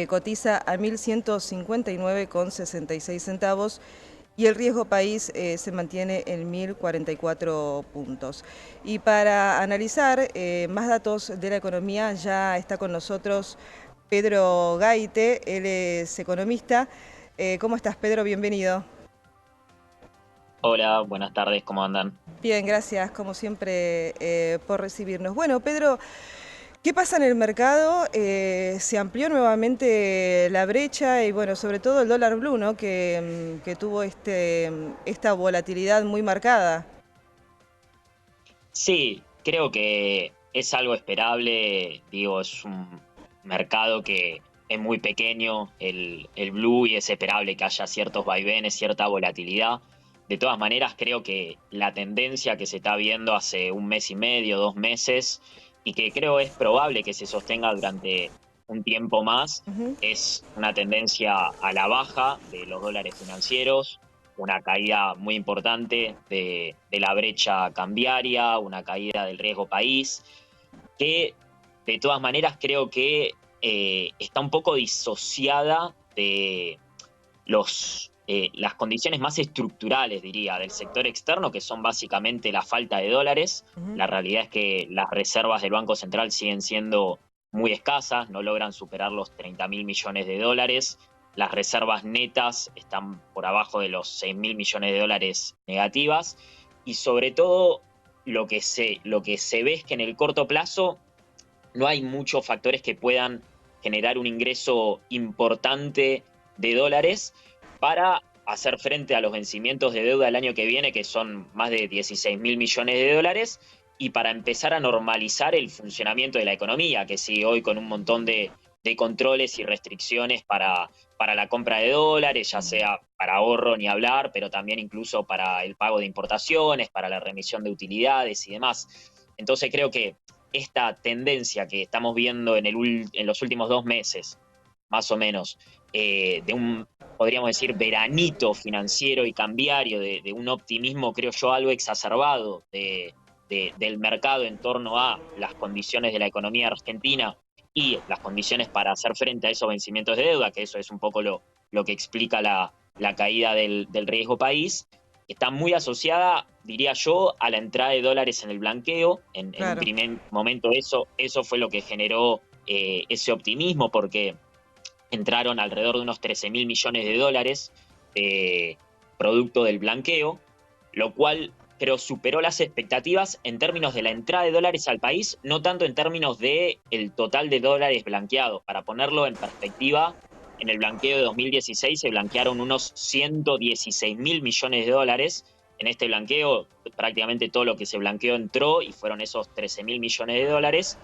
cotiza a 1.159,66 centavos y el riesgo país se mantiene en 1.044 puntos. Y para analizar más datos de la economía ya está con nosotros Pedro Gaite, él es economista. ¿Cómo estás, Pedro? Bienvenido. Hola, buenas tardes, ¿cómo andan? Bien, gracias como siempre por recibirnos. Bueno, Pedro, ¿qué pasa en el mercado? Se amplió nuevamente la brecha y bueno, sobre todo el dólar blue, ¿no? Que tuvo esta volatilidad muy marcada. Sí, creo que es algo esperable, digo, es un mercado que es muy pequeño, el blue, y es esperable que haya ciertos vaivenes, cierta volatilidad. De todas maneras, creo que la tendencia que se está viendo hace un mes y medio, 2 meses, y que creo es probable que se sostenga durante un tiempo más, Ujú. es una tendencia a la baja de los dólares financieros, una caída muy importante de la brecha cambiaria, una caída del riesgo país, que de todas maneras creo que está un poco disociada de las condiciones más estructurales, diría, del sector externo, que son básicamente la falta de dólares. Ujú. La realidad es que las reservas del Banco Central siguen siendo muy escasas, no logran superar los 30.000 millones de dólares. Las reservas netas están por abajo de los 6.000 millones de dólares negativas. Y sobre todo, lo que se ve es que en el corto plazo no hay muchos factores que puedan generar un ingreso importante de dólares para hacer frente a los vencimientos de deuda del año que viene, que son más de 16.000 millones de dólares, y para empezar a normalizar el funcionamiento de la economía, que sigue hoy con un montón de controles y restricciones para la compra de dólares, ya sea para ahorro ni hablar, pero también incluso para el pago de importaciones, para la remisión de utilidades y demás. Entonces creo que esta tendencia que estamos viendo en los últimos 2 meses, más o menos, de un, podríamos decir, veranito financiero y cambiario, de un optimismo, creo yo, algo exacerbado del mercado en torno a las condiciones de la economía argentina y las condiciones para hacer frente a esos vencimientos de deuda, que eso es un poco lo que explica la caída del riesgo país, está muy asociada, diría yo, a la entrada de dólares en el blanqueo. En un Claro. primer momento eso fue lo que generó ese optimismo, porque entraron alrededor de unos 13.000 millones de dólares producto del blanqueo, lo cual creo superó las expectativas en términos de la entrada de dólares al país, no tanto en términos de el total de dólares blanqueados. Para ponerlo en perspectiva, en el blanqueo de 2016 se blanquearon unos 116.000 millones de dólares. En este blanqueo prácticamente todo lo que se blanqueó entró y fueron esos 13.000 millones de dólares.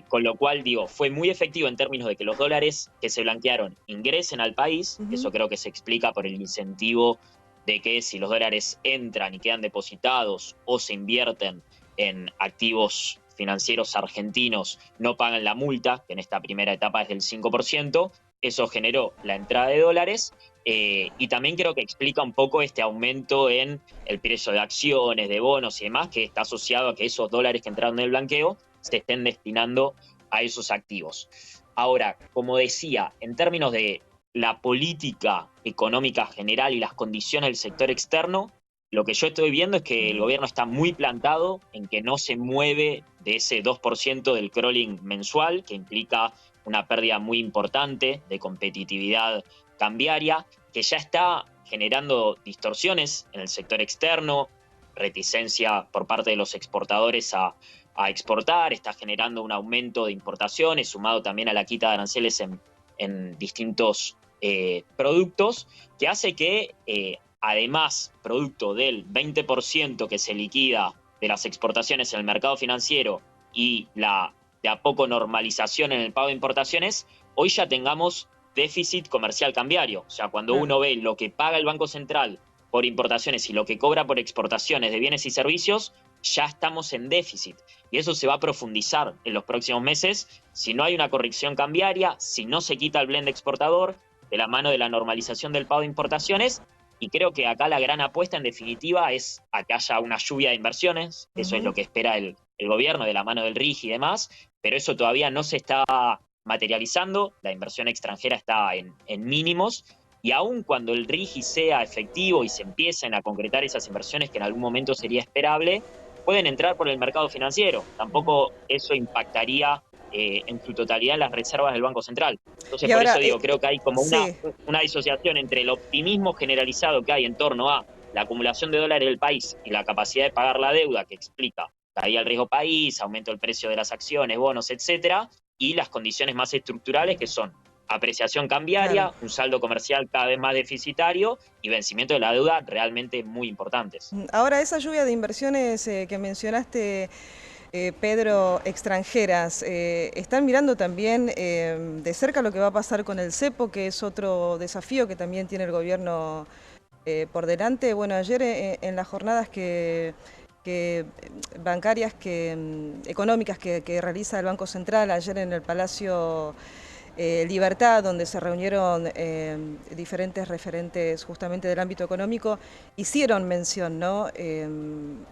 Con lo cual, digo, fue muy efectivo en términos de que los dólares que se blanquearon ingresen al país. Ujú. Eso creo que se explica por el incentivo de que si los dólares entran y quedan depositados o se invierten en activos financieros argentinos, no pagan la multa, que en esta primera etapa es del 5%. Eso generó la entrada de dólares, y también creo que explica un poco este aumento en el precio de acciones, de bonos y demás, que está asociado a que esos dólares que entraron en el blanqueo se estén destinando a esos activos. Ahora, como decía, en términos de la política económica general y las condiciones del sector externo, lo que yo estoy viendo es que el Ujú. gobierno está muy plantado en que no se mueve de ese 2% del crawling mensual, que implica una pérdida muy importante de competitividad cambiaria, que ya está generando distorsiones en el sector externo, reticencia por parte de los exportadores a exportar, está generando un aumento de importaciones, sumado también a la quita de aranceles en distintos productos, que hace que, además, producto del 20% que se liquida de las exportaciones en el mercado financiero y la de a poco normalización en el pago de importaciones, hoy ya tengamos déficit comercial cambiario. O sea, cuando Claro. uno ve lo que paga el Banco Central por importaciones y lo que cobra por exportaciones de bienes y servicios, ya estamos en déficit. Y eso se va a profundizar en los próximos meses si no hay una corrección cambiaria, si no se quita el blend exportador, de la mano de la normalización del pago de importaciones. Y creo que acá la gran apuesta, en definitiva, es a que haya una lluvia de inversiones. Eso es Ujú. lo que espera el gobierno, de la mano del RIGI y demás, pero eso todavía no se está materializando, la inversión extranjera está en mínimos, y aun cuando el RIGI sea efectivo y se empiecen a concretar esas inversiones que en algún momento sería esperable, pueden entrar por el mercado financiero. Tampoco eso impactaría en su totalidad las reservas del Banco Central. Entonces, Y por ahora, eso digo, creo que hay como sí, una disociación entre el optimismo generalizado que hay en torno a la acumulación de dólares del país y la capacidad de pagar la deuda, que explica caída del riesgo país, aumento del precio de las acciones, bonos, etcétera, y las condiciones más estructurales, que son apreciación claro. cambiaria, un saldo comercial cada vez más deficitario y vencimiento de la deuda realmente muy importantes. Ahora, esa lluvia de inversiones que mencionaste, Pedro, extranjeras, ¿están mirando también de cerca lo que va a pasar con el cepo, que es otro desafío que también tiene el gobierno por delante? Bueno, ayer en las jornadas que bancarias, económicas que realiza el Banco Central, ayer en el Palacio Libertad, donde se reunieron diferentes referentes justamente del ámbito económico, hicieron mención, ¿no?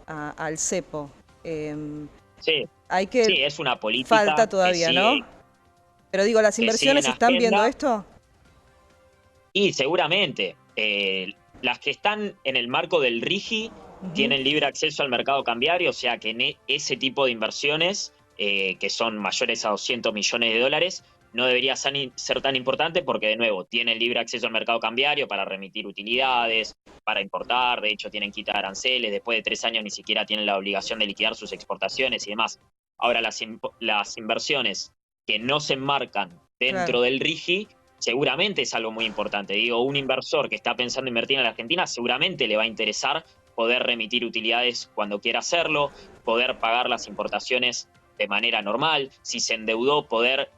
Al cepo. Sí, Hay que, sí, es una falta política todavía, ¿no? Pero digo, ¿las que sigue inversiones en están viendo agenda. esto? Y seguramente las que están en el marco del RIGI Ujú. tienen libre acceso al mercado cambiario, o sea que en ese tipo de inversiones, que son mayores a 200 millones de dólares, no debería ser tan importante porque, de nuevo, tienen libre acceso al mercado cambiario para remitir utilidades, para importar, de hecho tienen quita de aranceles, después de 3 años ni siquiera tienen la obligación de liquidar sus exportaciones y demás. Ahora, las inversiones que no se enmarcan Claro. dentro del RIGI seguramente es algo muy importante. Digo, un inversor que está pensando invertir en la Argentina seguramente le va a interesar poder remitir utilidades cuando quiera hacerlo, poder pagar las importaciones de manera normal, si se endeudó, poder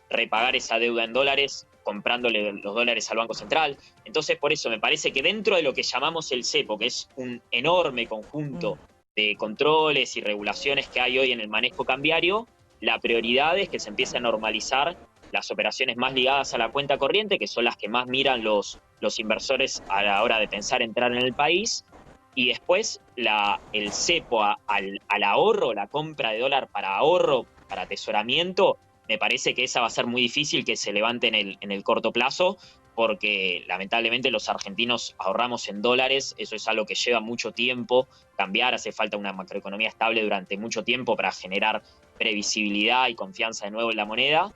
repagar esa deuda en dólares comprándole los dólares al Banco Central. Entonces, por eso me parece que dentro de lo que llamamos el cepo, que es un enorme Mm. conjunto de controles y regulaciones que hay hoy en el manejo cambiario, la prioridad es que se empiece a normalizar las operaciones más ligadas a la cuenta corriente, que son las que más miran los inversores a la hora de pensar entrar en el país, y después el cepo al ahorro, la compra de dólar para ahorro, para atesoramiento, me parece que esa va a ser muy difícil que se levante en el corto plazo, porque lamentablemente los argentinos ahorramos en dólares, eso es algo que lleva mucho tiempo cambiar, hace falta una macroeconomía estable durante mucho tiempo para generar previsibilidad y confianza de nuevo en la moneda,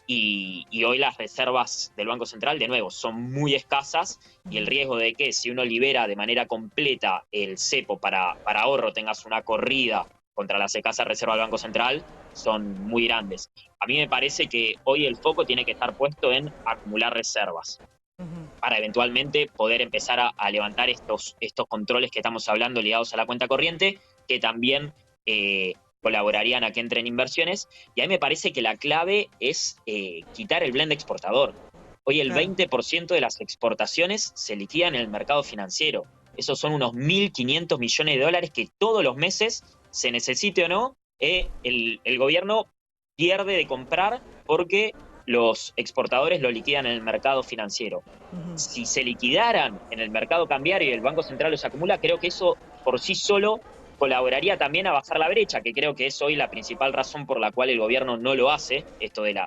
y hoy las reservas del Banco Central, de nuevo, son muy escasas, y el riesgo de que si uno libera de manera completa el cepo para ahorro, tengas una corrida contra las escasas reservas del Banco Central, son muy grandes. A mí me parece que hoy el foco tiene que estar puesto en acumular reservas Ujú. para eventualmente poder empezar a levantar estos controles que estamos hablando ligados a la cuenta corriente, que también colaborarían a que entren inversiones. Y a mí me parece que la clave es quitar el blend exportador. Hoy el Claro. 20% de las exportaciones se liquidan en el mercado financiero. Esos son unos 1.500 millones de dólares que todos los meses, se necesite o no, el gobierno pierde de comprar porque los exportadores lo liquidan en el mercado financiero. Ujú. Si se liquidaran en el mercado cambiario y el Banco Central los acumula, creo que eso por sí solo colaboraría también a bajar la brecha, que creo que es hoy la principal razón por la cual el gobierno no lo hace, esto de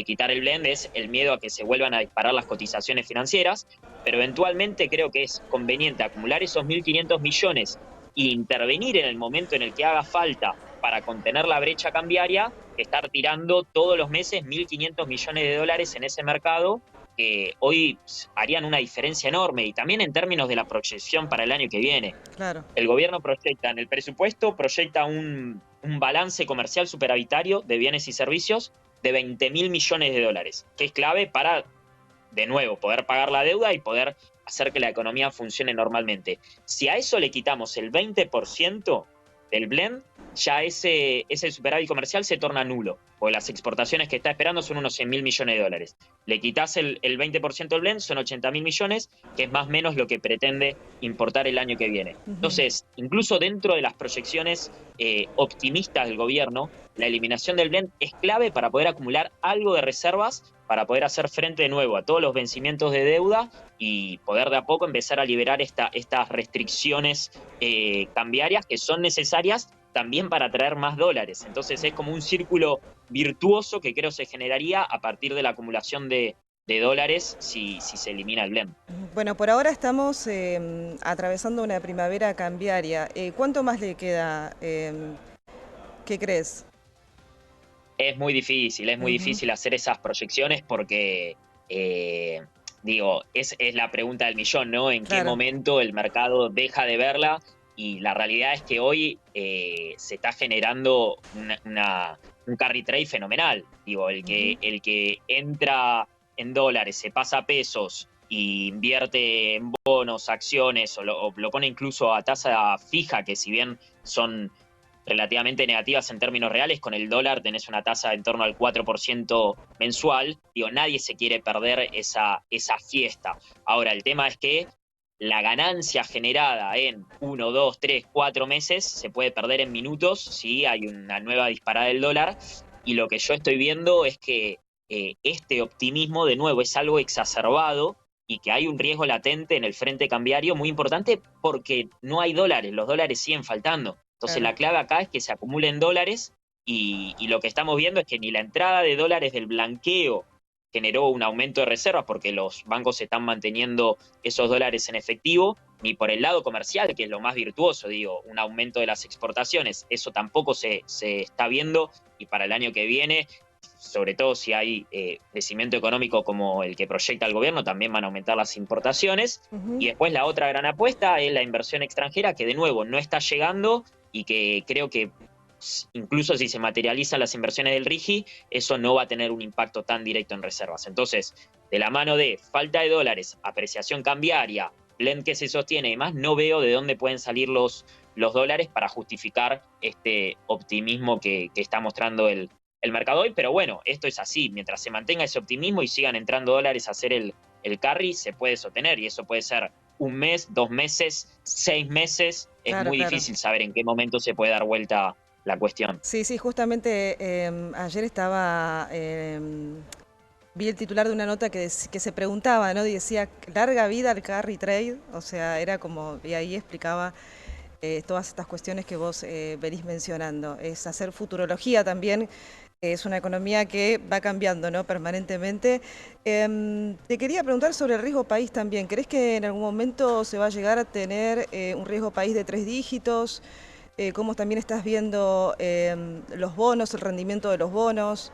quitar el blend, es el miedo a que se vuelvan a disparar las cotizaciones financieras, pero eventualmente creo que es conveniente acumular esos 1.500 millones e intervenir en el momento en el que haga falta para contener la brecha cambiaria, que estar tirando todos los meses 1.500 millones de dólares en ese mercado, que hoy harían una diferencia enorme, y también en términos de la proyección para el año que viene. Claro. El gobierno proyecta en el presupuesto, proyecta un balance comercial superavitario de bienes y servicios de 20.000 millones de dólares, que es clave para, de nuevo, poder pagar la deuda y poder hacer que la economía funcione normalmente. Si a eso le quitamos el 20% del blend, ya ese superávit comercial se torna nulo, porque las exportaciones que está esperando son unos 100.000 millones de dólares. Le quitas el 20% del blend, son 80.000 millones, que es más o menos lo que pretende importar el año que viene. Ujú. Entonces, incluso dentro de las proyecciones optimistas del gobierno, la eliminación del blend es clave para poder acumular algo de reservas, para poder hacer frente de nuevo a todos los vencimientos de deuda y poder de a poco empezar a liberar estas restricciones cambiarias que son necesarias también para traer más dólares. Entonces es como un círculo virtuoso que creo se generaría a partir de la acumulación de dólares si se elimina el blend. Bueno, por ahora estamos atravesando una primavera cambiaria. ¿Cuánto más le queda? ¿Qué crees? Es muy Ujú, difícil hacer esas proyecciones porque, digo, es la pregunta del millón, ¿no? ¿En qué claro. momento el mercado deja de verla? Y la realidad es que hoy se está generando un carry trade fenomenal. Digo, Ujú. el que entra en dólares, se pasa a pesos y invierte en bonos, acciones o lo pone incluso a tasa fija, que si bien son relativamente negativas en términos reales, con el dólar tenés una tasa en torno al 4% mensual, digo, nadie se quiere perder esa fiesta. Ahora, el tema es que la ganancia generada en 1, 2, 3, 4 meses se puede perder en minutos si hay una nueva disparada del dólar, y lo que yo estoy viendo es que este optimismo, de nuevo, es algo exacerbado y que hay un riesgo latente en el frente cambiario muy importante porque no hay dólares, los dólares siguen faltando. Entonces Claro. la clave acá es que se acumulen dólares y lo que estamos viendo es que ni la entrada de dólares del blanqueo generó un aumento de reservas porque los bancos están manteniendo esos dólares en efectivo, ni por el lado comercial, que es lo más virtuoso, digo, un aumento de las exportaciones, eso tampoco se está viendo, y para el año que viene, sobre todo si hay crecimiento económico como el que proyecta el gobierno, también van a aumentar las importaciones. Y Ujú. después la otra gran apuesta es la inversión extranjera, que de nuevo no está llegando y que creo que incluso si se materializan las inversiones del RIGI, eso no va a tener un impacto tan directo en reservas. Entonces, de la mano de falta de dólares, apreciación cambiaria, blend que se sostiene y demás, no veo de dónde pueden salir los dólares para justificar este optimismo que está mostrando el mercado hoy. Pero bueno, esto es así. Mientras se mantenga ese optimismo y sigan entrando dólares a hacer el carry, se puede sostener, y eso puede ser un mes, 2 meses, 6 meses. Es Claro, muy claro. difícil saber en qué momento se puede dar vuelta la cuestión. Sí, sí, justamente ayer estaba, vi el titular de una nota que se preguntaba, ¿no? Y decía, larga vida al carry trade, o sea, era como, y ahí explicaba todas estas cuestiones que vos venís mencionando. Es hacer futurología también, es una economía que va cambiando, ¿no? Permanentemente. Te quería preguntar sobre el riesgo país también. ¿Crees que en algún momento se va a llegar a tener un riesgo país de 3 dígitos? ¿Cómo también estás viendo los bonos, el rendimiento de los bonos?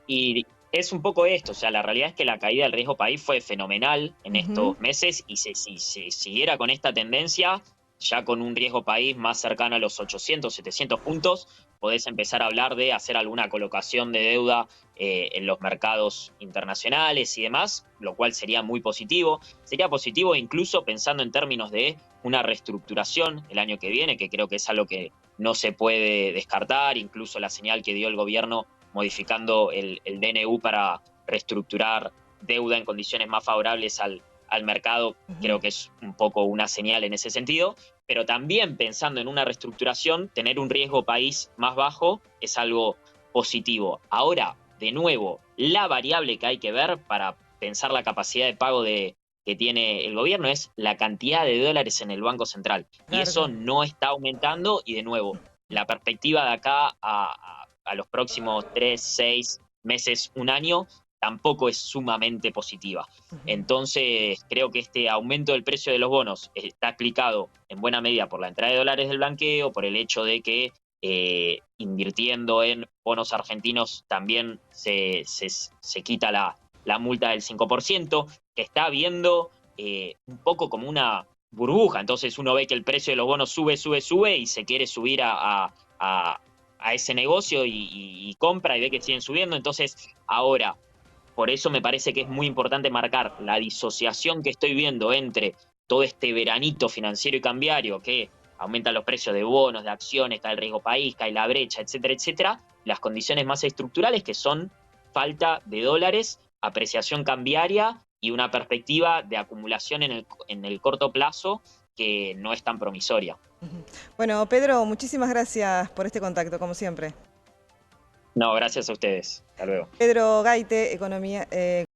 Y es un poco esto, o sea, la realidad es que la caída del riesgo país fue fenomenal en Ujú. estos meses, y si se siguiera con esta tendencia, ya con un riesgo país más cercano a los 800, 700 puntos, podés empezar a hablar de hacer alguna colocación de deuda en los mercados internacionales y demás, lo cual sería muy positivo. Sería positivo incluso pensando en términos de una reestructuración el año que viene, que creo que es algo que no se puede descartar, incluso la señal que dio el gobierno modificando el DNU para reestructurar deuda en condiciones más favorables al mercado, Ujú. creo que es un poco una señal en ese sentido, pero también pensando en una reestructuración, tener un riesgo país más bajo es algo positivo. Ahora, de nuevo, la variable que hay que ver para pensar la capacidad de pago que tiene el gobierno es la cantidad de dólares en el Banco Central. Y Claro, eso claro. no está aumentando, y de nuevo, la perspectiva de acá a los próximos 3, 6 meses, un año, tampoco es sumamente positiva. Ujú. Entonces, creo que este aumento del precio de los bonos está explicado en buena medida por la entrada de dólares del blanqueo, por el hecho de que invirtiendo en bonos argentinos también se quita la multa del 5%, que está viendo un poco como una burbuja. Entonces uno ve que el precio de los bonos sube, sube, sube, y se quiere subir a ese negocio y compra y ve que siguen subiendo. Entonces, ahora, por eso me parece que es muy importante marcar la disociación que estoy viendo entre todo este veranito financiero y cambiario que aumenta los precios de bonos, de acciones, cae el riesgo país, cae la brecha, etcétera, etcétera, las condiciones más estructurales, que son falta de dólares, apreciación cambiaria y una perspectiva de acumulación en el corto plazo que no es tan promisoria. Ujú. Bueno, Pedro, muchísimas gracias por este contacto, como siempre. No, gracias a ustedes. Hasta luego. Pedro Gaite, economía,